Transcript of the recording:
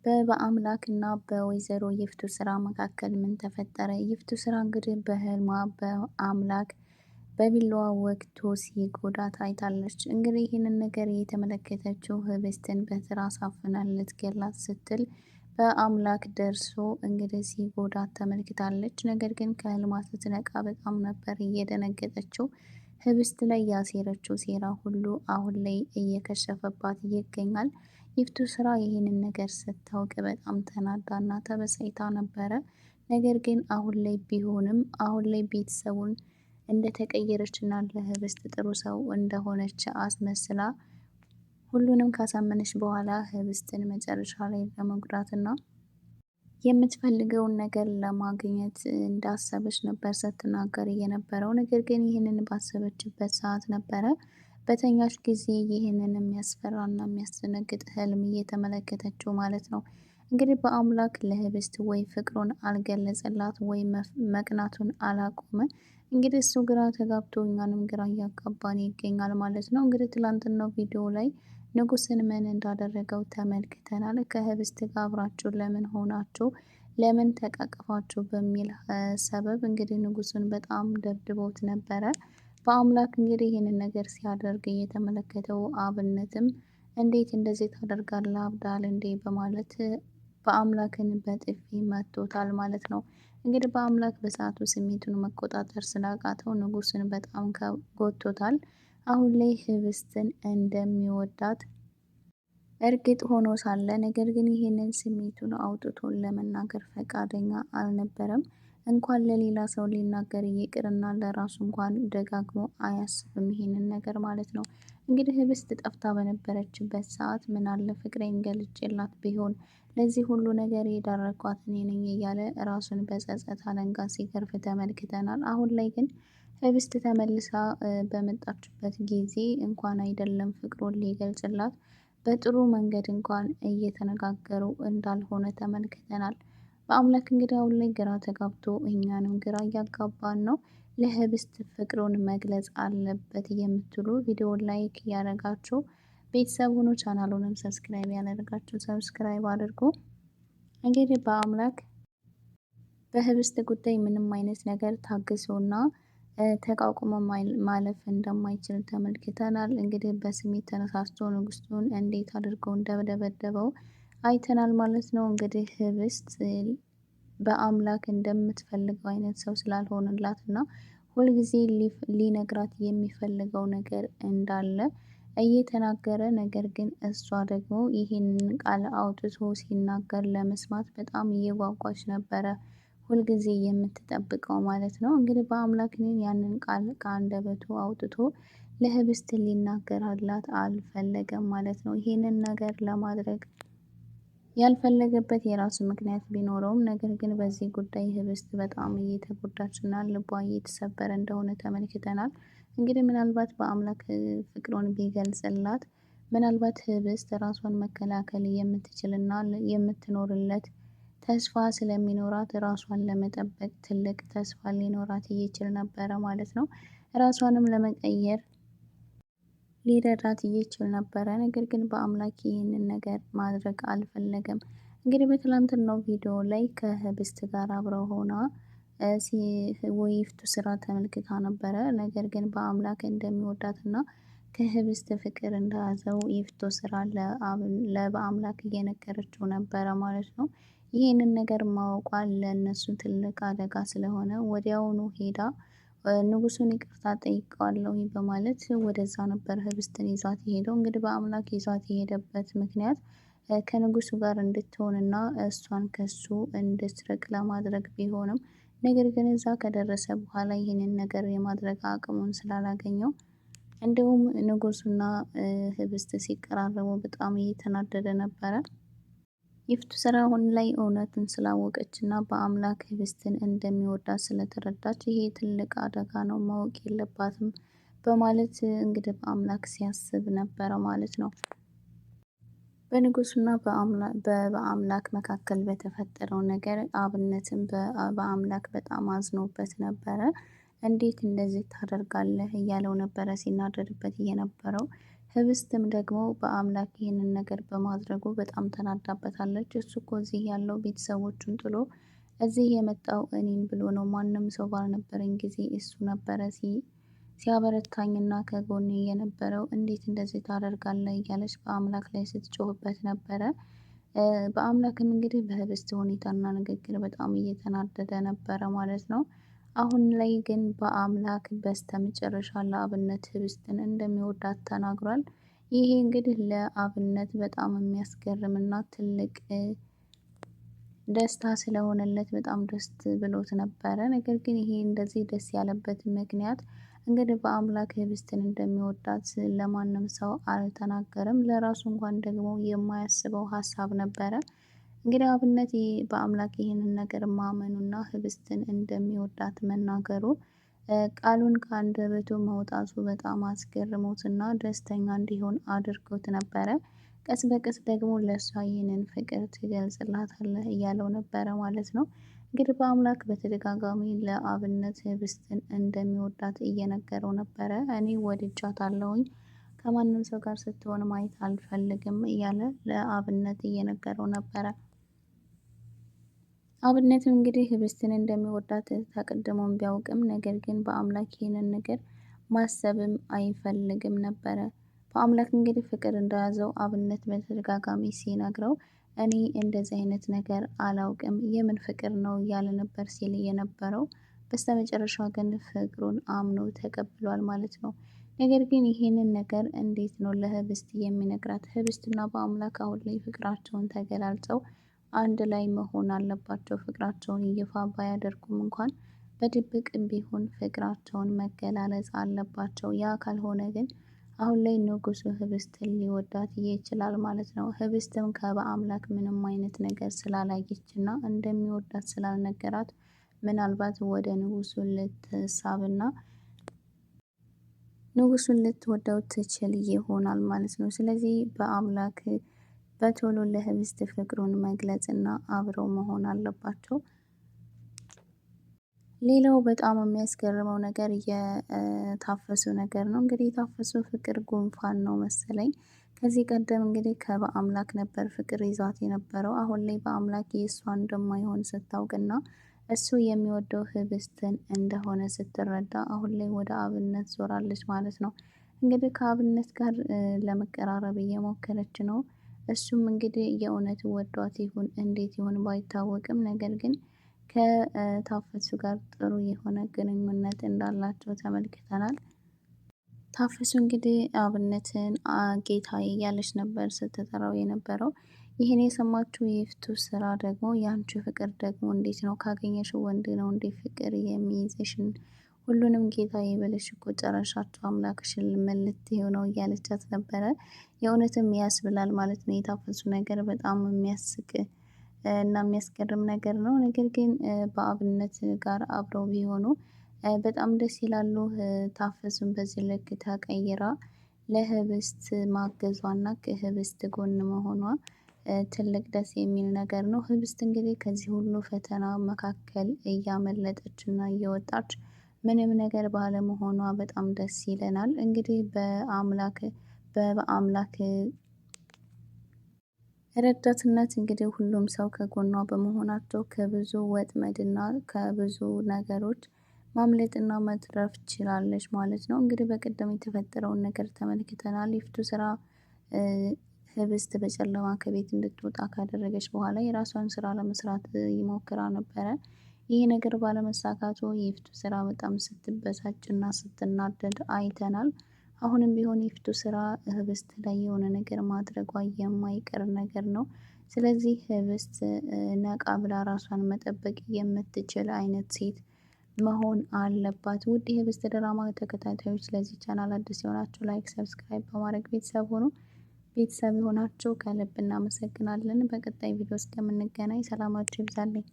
በአምላክና በወይዘሮ ይፍቱስራ መካከል ምን ተፈጠረ? ይፍቱስራ እንግዲህ በህልሟ በአምላክ በቢላዋ ወግቶ ሲጎዳት አይታለች። እንግዲህ ይህንን ነገር የተመለከተችው ህብስትን በትራስ አፍና ልትገላት ስትል በአምላክ ደርሶ እንግዲህ ሲጎዳት ተመልክታለች። ነገር ግን ከህልሟ ስትነቃ በጣም ነበር እየደነገጠችው። ህብስት ላይ ያሴረችው ሴራ ሁሉ አሁን ላይ እየከሸፈባት ይገኛል። ይፍቱስራ ይህንን ነገር ስታውቅ በጣም ተናዳና ተበሳይታ ነበረ። ነገር ግን አሁን ላይ ቢሆንም አሁን ላይ ቤተሰቡን እንደተቀየረችና ለህብስት ጥሩ ሰው እንደሆነች አስመስላ ሁሉንም ካሳመነች በኋላ ህብስትን መጨረሻ ላይ ለመጉዳትና የምትፈልገውን ነገር ለማግኘት እንዳሰበች ነበር ስትናገር የነበረው። ነገር ግን ይህንን ባሰበችበት ሰዓት ነበረ በተኛች ጊዜ ይህንን የሚያስፈራና የሚያስደነግጥ ህልም እየተመለከተችው ማለት ነው። እንግዲህ በአምላክ ለህብስት ወይ ፍቅሩን አልገለጸላት ወይ መቅናቱን አላቆመ። እንግዲህ እሱ ግራ ተጋብቶ እኛንም ግራ እያጋባን ይገኛል ማለት ነው። እንግዲህ ትላንትናው ቪዲዮ ላይ ንጉስን ምን እንዳደረገው ተመልክተናል። ከህብስት ጋር አብራችሁ ለምን ሆናችሁ ለምን ተቃቀፋችሁ በሚል ሰበብ እንግዲህ ንጉሱን በጣም ደብድቦት ነበረ። በአምላክ እንግዲህ ይህንን ነገር ሲያደርግ እየተመለከተው አብነትም እንዴት እንደዚህ ታደርጋለህ አብዳል እንዴ በማለት በአምላክን በጥፊ መቶታል ማለት ነው። እንግዲህ በአምላክ በሰዓቱ ስሜቱን መቆጣጠር ስላቃተው ንጉስን በጣም ጎቶታል። አሁን ላይ ህብስትን እንደሚወዳት እርግጥ ሆኖ ሳለ ነገር ግን ይህንን ስሜቱን አውጥቶ ለመናገር ፈቃደኛ አልነበረም። እንኳን ለሌላ ሰው ሊናገር ይቅርና ለራሱ እንኳን ደጋግሞ አያስብም ይሄንን ነገር ማለት ነው። እንግዲህ ህብስት ጠፍታ በነበረችበት ሰዓት ምን አለ ፍቅሬን ገልጬላት ቢሆን ለዚህ ሁሉ ነገር የዳረኳት እኔ ነኝ እያለ ራሱን በጸጸት አለንጋ ሲገርፍ ተመልክተናል። አሁን ላይ ግን ህብስት ተመልሳ በመጣችበት ጊዜ እንኳን አይደለም ፍቅሩን ሊገልጽላት በጥሩ መንገድ እንኳን እየተነጋገሩ እንዳልሆነ ተመልክተናል። በአምላክ እንግዲህ አሁን ላይ ግራ ተጋብቶ እኛንም ግራ እያጋባን ነው። ለህብስት ፍቅሩን መግለጽ አለበት የምትሉ ቪዲዮውን ላይክ እያደረጋችሁ ቤተሰብ ሆኖ ቻናሉንም ሰብስክራይብ ያላደረጋችሁ ሰብስክራይብ አድርጉ። እንግዲህ በአምላክ በህብስት ጉዳይ ምንም አይነት ነገር ታግሶና ተቋቁሞ ማለፍ እንደማይችል ተመልክተናል። እንግዲህ በስሜት ተነሳስቶ ንጉሱን እንዴት አድርገው እንደደበደበው አይተናል ማለት ነው። እንግዲህ ህብስት በአምላክ እንደምትፈልገው አይነት ሰው ስላልሆነላት እና ሁልጊዜ ሊነግራት የሚፈልገው ነገር እንዳለ እየተናገረ ነገር ግን እሷ ደግሞ ይህንን ቃል አውጥቶ ሲናገር ለመስማት በጣም እየጓጓች ነበረ። ሁልጊዜ የምትጠብቀው ማለት ነው። እንግዲህ በአምላክ ያንን ቃል ከአንደበቱ አውጥቶ ለህብስት ሊናገራላት አልፈለገም ማለት ነው። ይህንን ነገር ለማድረግ ያልፈለገበት የራሱ ምክንያት ቢኖረውም ነገር ግን በዚህ ጉዳይ ህብስት በጣም እየተጎዳችና ልቧ እየተሰበረ እንደሆነ ተመልክተናል። እንግዲህ ምናልባት በአምላክ ፍቅሩን ቢገልጽላት ምናልባት ህብስት ራሷን መከላከል የምትችልና የምትኖርለት ተስፋ ስለሚኖራት ራሷን ለመጠበቅ ትልቅ ተስፋ ሊኖራት ይችል ነበረ ማለት ነው። ራሷንም ለመቀየር ሊረዳት ይችል ነበረ። ነገር ግን በአምላክ ይህንን ነገር ማድረግ አልፈለገም። እንግዲህ በትላንትናው ቪዲዮ ላይ ከህብስት ጋር አብረው ሆና ይፍቱስራ ተመልክታ ነበረ። ነገር ግን በአምላክ እንደሚወዳትና ከህብስት ፍቅር እንደያዘው ይፍቱስራ ለበአምላክ እየነገረችው ነበረ ማለት ነው። ይህንን ነገር ማወቋ ለእነሱ ትልቅ አደጋ ስለሆነ ወዲያውኑ ሄዳ ንጉሱን ይቅርታ ጠይቀዋለሁ በማለት ወደዛ ነበር ህብስትን ይዟት የሄደው። እንግዲህ በአምላክ ይዟት የሄደበት ምክንያት ከንጉሱ ጋር እንድትሆንና እሷን ከሱ እንድትርቅ ለማድረግ ቢሆንም ነገር ግን እዛ ከደረሰ በኋላ ይህንን ነገር የማድረግ አቅሙን ስላላገኘው እንዲሁም ንጉሱና ህብስት ሲቀራረቡ በጣም እየተናደደ ነበረ። ይፍቱስራ አሁን ላይ እውነትን ስላወቀች እና በአምላክ ህብስትን እንደሚወዳት ስለተረዳች ይሄ ትልቅ አደጋ ነው ማወቅ የለባትም በማለት እንግዲህ በአምላክ ሲያስብ ነበረ ማለት ነው። በንጉሱና በአምላክ መካከል በተፈጠረው ነገር አብነትም በአምላክ በጣም አዝኖበት ነበረ። እንዴት እንደዚህ ታደርጋለህ እያለው ነበረ ሲናደድበት የነበረው። ህብስትም ደግሞ በአምላክ ይህንን ነገር በማድረጉ በጣም ተናዳበታለች። እሱ እኮ እዚህ ያለው ቤተሰቦቹን ጥሎ እዚህ የመጣው እኔን ብሎ ነው። ማንም ሰው ባልነበረኝ ጊዜ እሱ ነበረ ሲያበረታኝና ከጎኔ የነበረው። እንዴት እንደዚህ ታደርጋለህ እያለች በአምላክ ላይ ስትጮህበት ነበረ። በአምላክም እንግዲህ በህብስት ሁኔታና ንግግር በጣም እየተናደደ ነበረ ማለት ነው። አሁን ላይ ግን በአምላክ በስተመጨረሻ ለአብነት ህብስትን እንደሚወዳት ተናግሯል። ይሄ እንግዲህ ለአብነት በጣም የሚያስገርምና ትልቅ ደስታ ስለሆነለት በጣም ደስ ብሎት ነበረ። ነገር ግን ይሄ እንደዚህ ደስ ያለበት ምክንያት እንግዲህ በአምላክ ህብስትን እንደሚወዳት ለማንም ሰው አልተናገረም። ለራሱ እንኳን ደግሞ የማያስበው ሀሳብ ነበረ። እንግዲህ አብነት በአምላክ ይህንን ነገር ማመኑና ህብስትን እንደሚወዳት መናገሩ ቃሉን ከአንደበቱ መውጣቱ በጣም አስገርሞትና ደስተኛ እንዲሆን አድርጎት ነበረ። ቀስ በቀስ ደግሞ ለእሷ ይህንን ፍቅር ትገልጽላታለህ እያለው ነበረ ማለት ነው። እንግዲህ በአምላክ በተደጋጋሚ ለአብነት ህብስትን እንደሚወዳት እየነገረው ነበረ። እኔ ወድጃታለሁኝ ከማንም ሰው ጋር ስትሆን ማየት አልፈልግም እያለ ለአብነት እየነገረው ነበረ። አብነትም እንግዲህ ህብስትን እንደሚወዳት ተቀድሞም ቢያውቅም ነገር ግን በአምላክ ይህንን ነገር ማሰብም አይፈልግም ነበረ። በአምላክ እንግዲህ ፍቅር እንደያዘው አብነት በተደጋጋሚ ሲነግረው እኔ እንደዚህ አይነት ነገር አላውቅም የምን ፍቅር ነው እያለ ነበር ሲል የነበረው። በስተመጨረሻ ግን ፍቅሩን አምኖ ተቀብሏል ማለት ነው። ነገር ግን ይሄንን ነገር እንዴት ነው ለህብስት የሚነግራት? ህብስትና በአምላክ አሁን ላይ ፍቅራቸውን ተገላልጸው አንድ ላይ መሆን አለባቸው። ፍቅራቸውን ይፋ ባያደርጉም እንኳን በድብቅም ቢሆን ፍቅራቸውን መገላለጽ አለባቸው። ያ ካልሆነ ግን አሁን ላይ ንጉሱ ህብስትን ሊወዳት ይችላል ማለት ነው። ህብስትም ከበአምላክ ምንም አይነት ነገር ስላላየችና እንደሚወዳት ስላልነገራት ምናልባት ወደ ንጉሱ ልትሳብና ንጉሱን ልትወደው ትችል ይሆናል ማለት ነው። ስለዚህ በአምላክ በቶሎ ለህብስት ፍቅሩን መግለጽና አብረው መሆን አለባቸው። ሌላው በጣም የሚያስገርመው ነገር የታፈሱ ነገር ነው። እንግዲህ የታፈሱ ፍቅር ጉንፋን ነው መሰለኝ። ከዚህ ቀደም እንግዲህ ከበአምላክ ነበር ፍቅር ይዟት የነበረው። አሁን ላይ በአምላክ የእሷ እንደማይሆን ስታውቅና እሱ የሚወደው ህብስትን እንደሆነ ስትረዳ አሁን ላይ ወደ አብነት ዞራለች ማለት ነው። እንግዲህ ከአብነት ጋር ለመቀራረብ እየሞከረች ነው። እሱም እንግዲህ የእውነት ወዷት ይሁን እንዴት ይሁን ባይታወቅም ነገር ግን ከታፈሱ ጋር ጥሩ የሆነ ግንኙነት እንዳላቸው ተመልክተናል። ታፈሱ እንግዲህ አብነትን ጌታዬ እያለች ነበር ስትጠራው የነበረው። ይህን የሰማችው የይፍቱ ስራ ደግሞ ያንቺ ፍቅር ደግሞ እንዴት ነው ካገኘሽው ወንድ ነው እንዴ ፍቅር የሚይዝሽን? ሁሉንም ጌታዬ ብለሽ እኮ ጨረሻቸው አምላክሽን ምን ልትይው ነው እያለቻት ነበረ። የእውነትም ያስብላል ማለት ነው። የታፈሱ ነገር በጣም የሚያስቅ እና የሚያስገርም ነገር ነው። ነገር ግን በአብነት ጋር አብረው ቢሆኑ በጣም ደስ ይላሉ። ታፈሱን በዚህ ልክ ተቀይራ ለህብስት ማገዟና ከህብስት ጎን መሆኗ ትልቅ ደስ የሚል ነገር ነው። ህብስት እንግዲህ ከዚህ ሁሉ ፈተና መካከል እያመለጠችና እየወጣች ምንም ነገር ባለመሆኗ በጣም ደስ ይለናል። እንግዲህ በአምላክ ረዳትነት እንግዲህ ሁሉም ሰው ከጎኗ በመሆናቸው ከብዙ ወጥመድና ከብዙ ነገሮች ማምለጥና መትረፍ ችላለች ማለት ነው። እንግዲህ በቀደም የተፈጠረውን ነገር ተመልክተናል። ይፍቱ ስራ ህብስት በጨለማ ከቤት እንድትወጣ ካደረገች በኋላ የራሷን ስራ ለመስራት ይሞክራ ነበረ። ይህ ነገር ባለመሳካቱ ይፍቱ ስራ በጣም ስትበሳጭና ስትናደድ አይተናል። አሁንም ቢሆን ይፍቱ ስራ ህብስት ላይ የሆነ ነገር ማድረጓ የማይቀር ነገር ነው። ስለዚህ ህብስት ነቃ ብላ ራሷን መጠበቅ የምትችል አይነት ሴት መሆን አለባት። ውድ የህብስት ድራማ ተከታታዮች ለዚህ ቻናል አዲስ የሆናችሁ ላይክ፣ ሰብስክራይብ በማድረግ ቤተሰብ ሆኑ። ቤተሰብ የሆናችሁ ከልብ እናመሰግናለን። በቀጣይ ቪዲዮ እስከምንገናኝ ሰላማችሁ ይብዛልኝ።